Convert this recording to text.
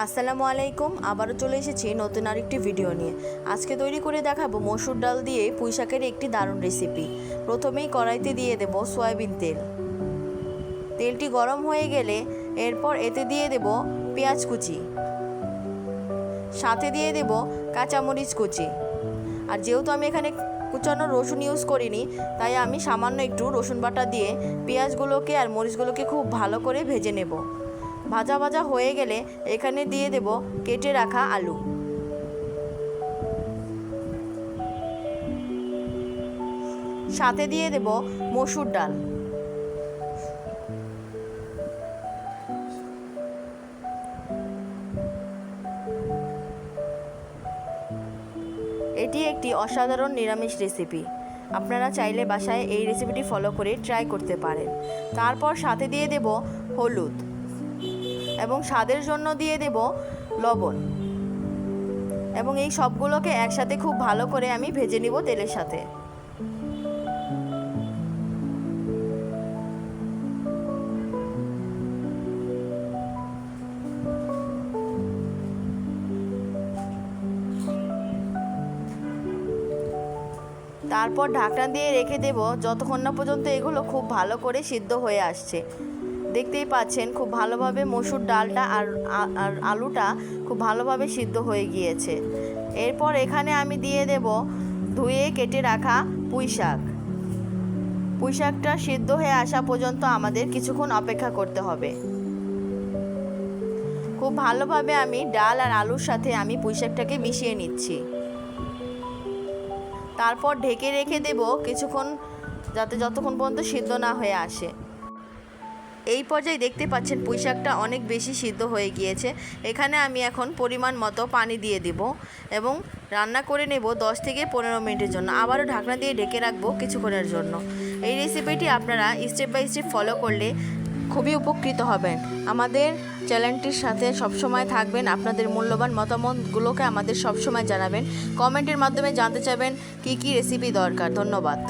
আসসালামু আলাইকুম। আবারও চলে এসেছি নতুন আরেকটি ভিডিও নিয়ে। আজকে তৈরি করে দেখাবো মসুর ডাল দিয়ে পুঁই শাকের একটি দারুণ রেসিপি। প্রথমেই কড়াইতে দিয়ে দেব সয়াবিন তেল। তেলটি গরম হয়ে গেলে এরপর এতে দিয়ে দেব পেঁয়াজ কুচি, সাথে দিয়ে দেব কাঁচামরিচ কুচি। আর যেহেতু আমি এখানে কুচানো রসুন ইউজ করিনি, তাই আমি সামান্য একটু রসুন বাটা দিয়ে পেঁয়াজগুলোকে আর মরিচগুলোকে খুব ভালো করে ভেজে নেব। ভাজা ভাজা হয়ে গেলে এখানে দিয়ে দেব কেটে রাখা আলু। সাথে দিয়ে দেব মসুর ডাল। এটি একটি অসাধারণ নিরামিষ রেসিপি। আপনারা চাইলে বাসায় এই রেসিপিটি ফলো করে ট্রাই করতে পারেন। তারপর সাথে দিয়ে দেব হলুদ এবং স্বাদের জন্য দিয়ে দেব লবণ, এবং এই সবগুলোকে একসাথে খুব ভালো করে আমি ভেজে নিব তেলের সাথে। তারপর ঢাকনা দিয়ে রেখে দেব যতক্ষণ না পর্যন্ত এগুলো খুব ভালো করে সিদ্ধ হয়ে আসছে। দেখতেই পাচ্ছেন খুব ভালোভাবে মসুর ডালটা আর আলুটা খুব ভালোভাবে সিদ্ধ হয়ে গিয়েছে। এরপর এখানে আমি দিয়ে দেব ধুয়ে কেটে রাখা পুঁই শাক। পুঁই শাকটা সিদ্ধ হয়ে আসা পর্যন্ত আমাদের কিছুক্ষণ অপেক্ষা করতে হবে। খুব ভালোভাবে আমি ডাল আর আলুর সাথে আমি পুঁই শাকটাকে মিশিয়ে নিচ্ছি। তারপর ঢেকে রেখে দেব কিছুক্ষণ, যাতে যতক্ষণ পর্যন্ত সিদ্ধ না হয়ে আসে। এই পর্যায়ে দেখতে পাচ্ছেন পুঁই শাকটা অনেক বেশি সিদ্ধ হয়ে গিয়েছে। এখানে আমি এখন পরিমাণ মতো পানি দিয়ে দেব এবং রান্না করে নেব 10 থেকে 15 মিনিটের জন্য। আবারও ঢাকনা দিয়ে ঢেকে রাখবো কিছুক্ষণের জন্য। এই রেসিপিটি আপনারা স্টেপ বাই স্টেপ ফলো করলে খুবই উপকৃত হবেন। আমাদের চ্যানেলটির সাথে সবসময় থাকবেন। আপনাদের মূল্যবান মতামতগুলোকে আমাদের সবসময় জানাবেন। কমেন্টের মাধ্যমে জানতে চাইবেন কী কী রেসিপি দরকার। ধন্যবাদ।